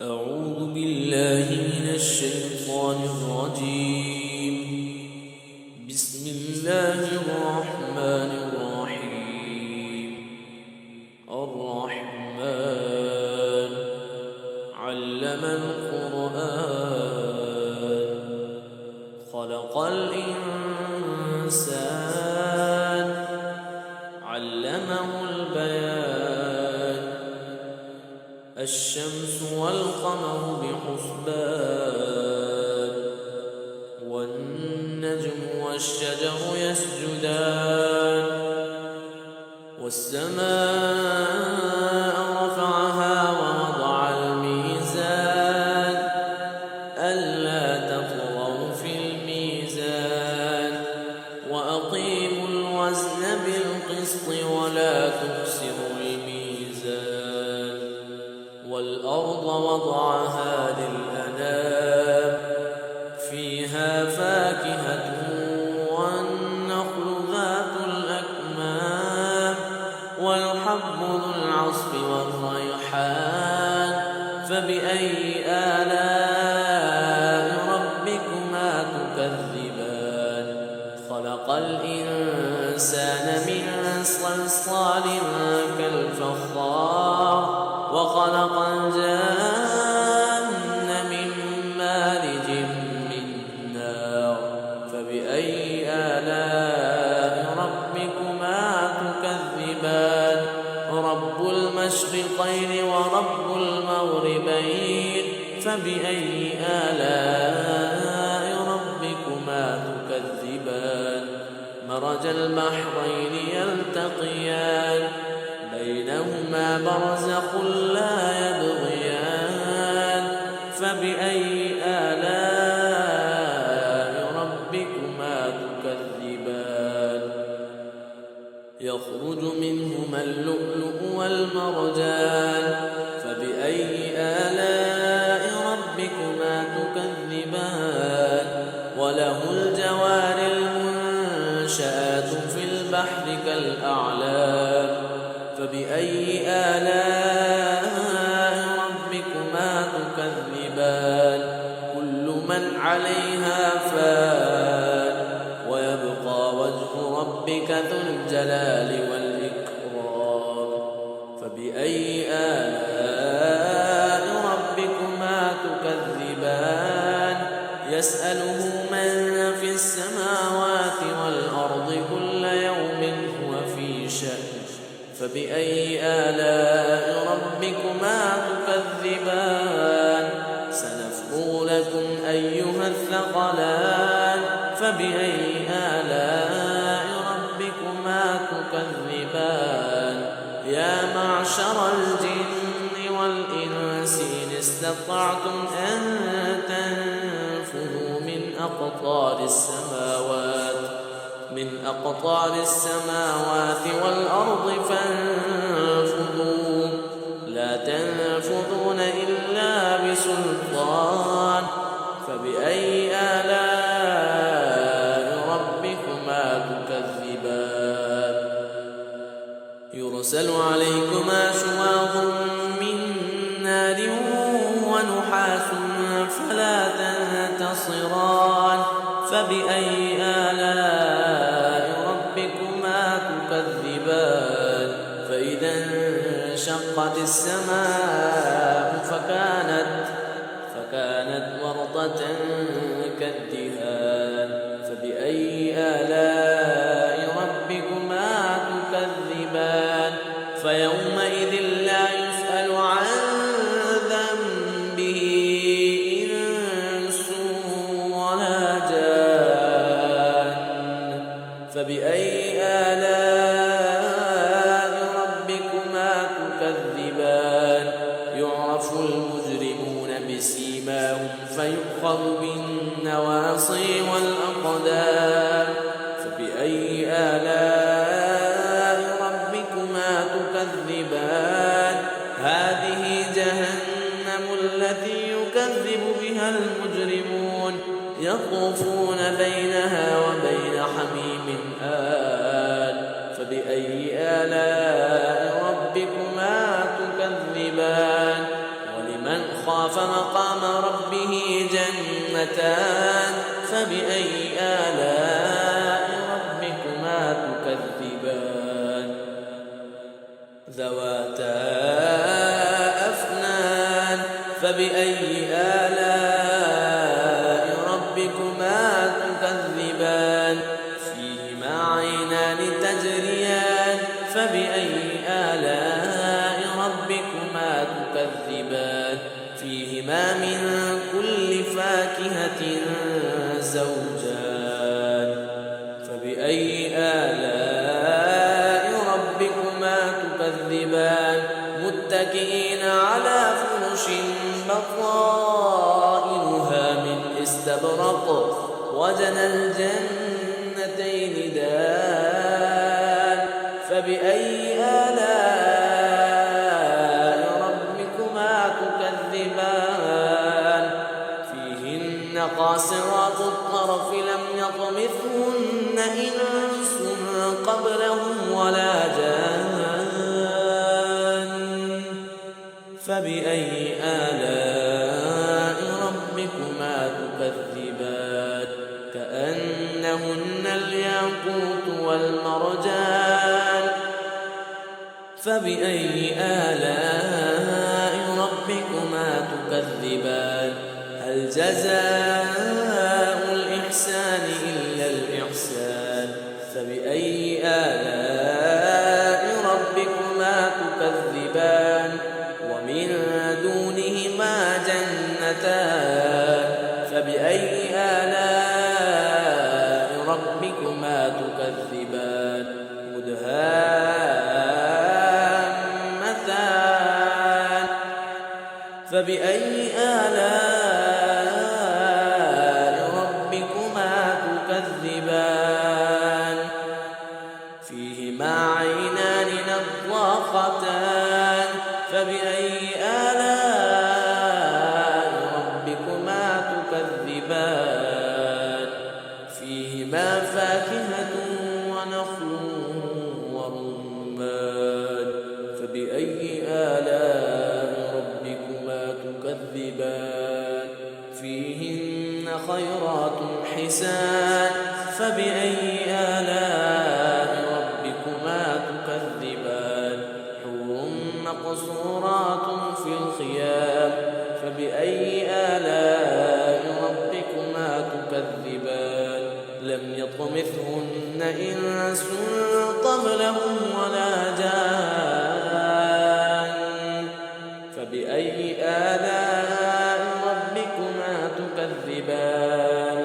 أعوذ بالله من الشيطان الرجيم. بسم الله الرحمن الرحيم. الرحمن علم القرآن خلق الإنسان علمه البيان الشمس والقمر بحسبان والنجم والشجر يسجدان والسماء رفعها ووضع الميزان ألا تطغوا في الميزان وأقيموا الوزن بالقسط ولا تخسروا الميزان والأرض وضعها للأنام فيها فاكهة والنخل ذات الأكمام والحب ذو العصف والريحان فبأي آلاء ربكما تكذبان خلق الإنسان من صلصال كالفخار وخلق الجن من مارج من نار فبأي آلاء ربكما تكذبان رب المشرقين ورب المغربين فبأي آلاء ربكما تكذبان مرج البحرين يلتقيان بينهما برزخ لا يبغيان فبأي آلاء ربكما تكذبان يخرج منهما اللؤلؤ والمرجان فبأي آلاء ربكما تكذبان وله الجوار المنشآت في البحر كالأعلام فبأي آلاء ربكما تكذبان كل من عليها فان ويبقى وجه ربك ذو الجلال والإكرام فبأي آلاء ربكما تكذبان يسأله من في السماوات والأرض كل يوم هو في شأن فبأي آلاء ربكما تكذبان سنفرغ لكم أيها الثقلان فبأي آلاء ربكما تكذبان يا معشر الجن والإنس إن استطعتم أن تنفذوا من أقطار السماوات والأرض فانفذوا لا تنفذون إلا بسلطان فبأي آلاء ربكما تكذبان يرسل عليكما شواظ من نار ونحاس فلا تنتصران فبأي آلاء ربكما تكذبان فإذا انشقت السماء فكانت وردة كالدهان فبأي آلاء ربكما تكذبان فيومئذ لا يسأل عن ذنبه إنس ولا جان فبأي آلاء ربكما تكذبان يعرف المجرمون بسيماهم فيؤخذ بالنواصي والأقدام فبأي آلاء ربكما تكذبان هذه جهنم التي يكذب بها المجرمون يطوفون بينها وبين حميم آن فبأي آلاء ربكما تكذبان خاف مقام ربه جنتان فبأي آلاء ربكما تكذبان ذواتا أفنان فبأي آلاء ربكما تكذبان فيهما عينان تجريان فبأي آلاء ربكما تكذبان فيهما من كل فاكهة زوجان فبأي آلاء ربكما تكذبان متكئين على فرش بطائنها من استبرق وجنى الجنتين دان فبأي آلاء ربكما تكذبان فيهن قاصرات الطرف لم يطمثهن إنس قبلهم ولا جان فبأي آلاء ربكما تكذبان كأنهن الياقوت والمرجان فبأي آلاء ربكما تكذبان هل جزاء الإحسان إلا الإحسان فبأي آلاء ربكما تكذبان ومن دونهما جنتان فبأي آلاء ربكما تكذبان مدهامتان فبأي آلاء ربكما تكذبان فيهما عينان نضاختان فبأي آلاء ربكما تكذبان فيهما فاكهة ونخل ورمان فبأي آلاء ربكما تكذبان فيهن خيرات حسان فبأي آلاء ربكما تكذبان حور مقصورات في الخيام فبأي آلاء ربكما تكذبان لم يطمثهن إنس قبلهم ولا جان فبأي آلاء ربكما تكذبان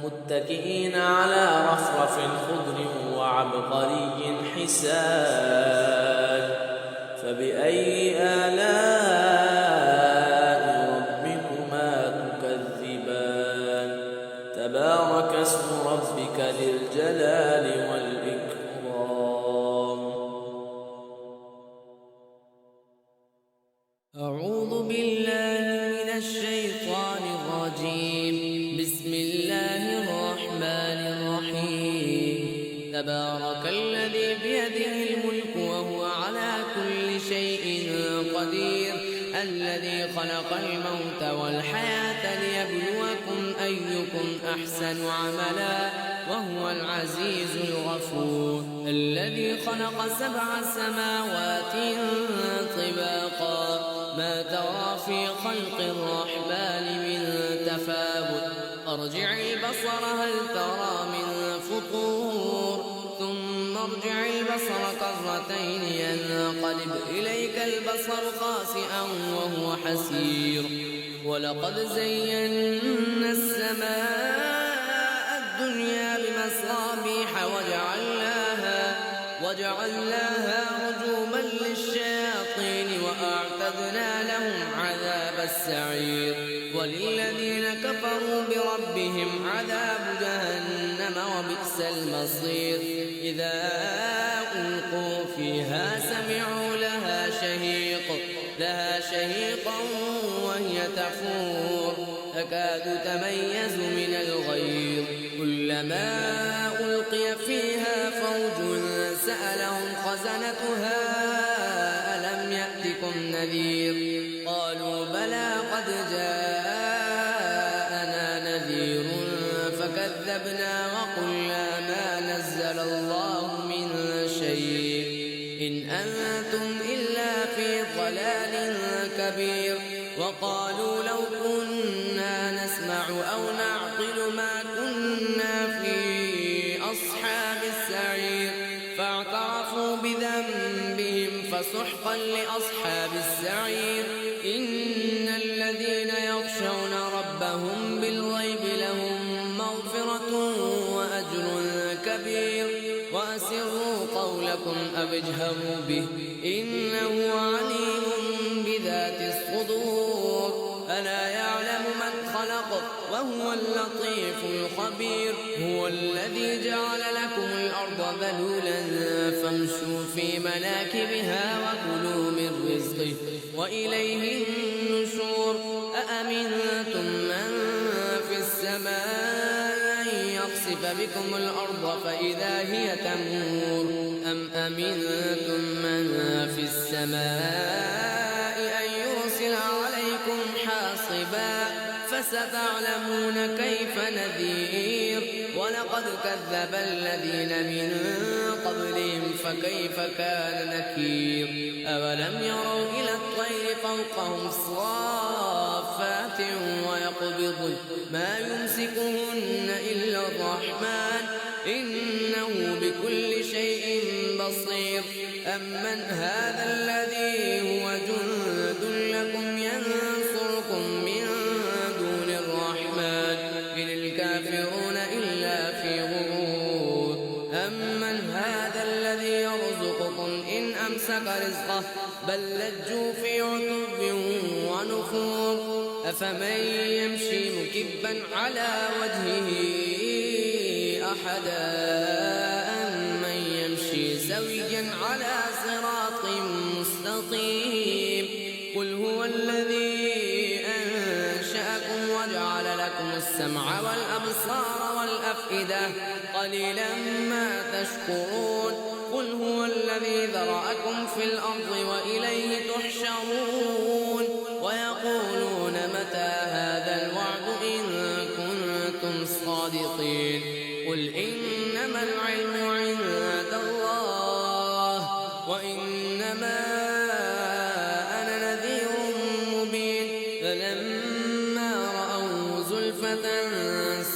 متكئين على رفرف خضر وعبقري حسان فبأي آلاء ربكما تكذبان تبارك اسم ربك ذي الجلال والإكرام أعوذ بالله من الشيطان الرجيم بسم الله الرحمن الرحيم تبارك الذي بيده الملك وهو على كل شيء قدير الذي خلق الموت والحياة ليبلوكم أيكم أحسن عملا وهو العزيز الغفور الذي خلق 7 سماوات طباقا ما ترى في خلق الرحمن من تفاوت ارجع البصر هل ترى من فطور ثم ارجع البصر كرتين ينقلب إليك البصر خاسئا وهو حسير ولقد زينا السماء الدنيا بمصابيح وجعلناها رجوما للشياطين وأعتدنا لهم عذاب السعير وللذين كفروا بربهم عذاب جهنم وبئس المصير إذا ألقوا فيها سمعوا لها شهيقا وهي تفور تكاد تميز من الغيظ كلما ألقي فيها فوج سألهم خزنتها ألم يأتكم نذير قالوا بلى جاءنا نذير فكذبنا وقلنا ما نزل الله من شيء إن أنتم إلا في ضلال كبير وقالوا لو كنا نسمع أو نعقل ما كنا في أصحاب السعير فاعترفوا بذنبهم فسحقا لأصحاب السعير إن الذين يخشون ربهم بالغيب لهم مغفرة وأجر كبير وأسروا قولكم أو اجهروا به إنه عليم بذات الصدور ألا يعلم من خلق وهو اللطيف الخبير هو الذي جعل لكم الأرض ذلولا فامشوا في مناكبها وكلوا من رزقه وإليه النشور أأمنتم من في السماء أن يخسف بكم الأرض فإذا هي تمور أم أمنتم من في السماء أن يرسل عليكم حاصبا فستعلمون كيف نذير ولقد كذب الذين من قبلهم فكيف كان نكير أولم يروا إلى الطير فوقهم صافات ويقبضن ما يمسكهن إلا الرحمن إنه بكل شيء بصير أمن هذا الذي هو جند لكم ينصركم من دون الرحمن إن الكافرون إلا في غرور أمن هذا الذي يرزقكم إن أمسك رزقه بل لجوا في عتب ونفور أفمن يمشي مكبا على وجهه أحدا أمن يمشي سويا على صراط مستقيم قل هو الذي أنشأكم وجعل لكم السمع والأبصار والأفئدة قليلا ما تشكرون قل هو الذي ذرأكم في الأرض وإليه تحشرون ويقولون متى هذا الوعد إن كنتم صادقين قل إنما العلم عند الله وإنما أنا نذير مبين فلما رأوا زلفة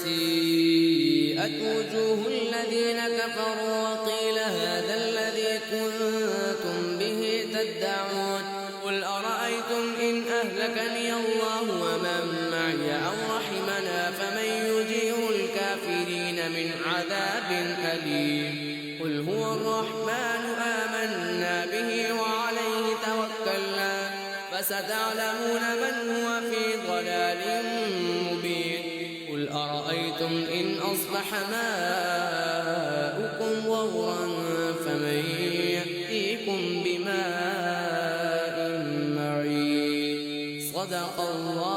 سيئت وجوه الذين كفروا وقيل هذا الذي كنتم به تدعون قل أرأيتم إن أهلكني الله ومن معي أو رحمنا فمن يجير الكافرين من عذاب أليم قل هو الرحمن آمنا به وعليه توكلنا فستعلمون من هو في ضلال مبين قل أرأيتم إن أصبح ماؤكم غورا فمن يأتيكم بماء معين صدق الله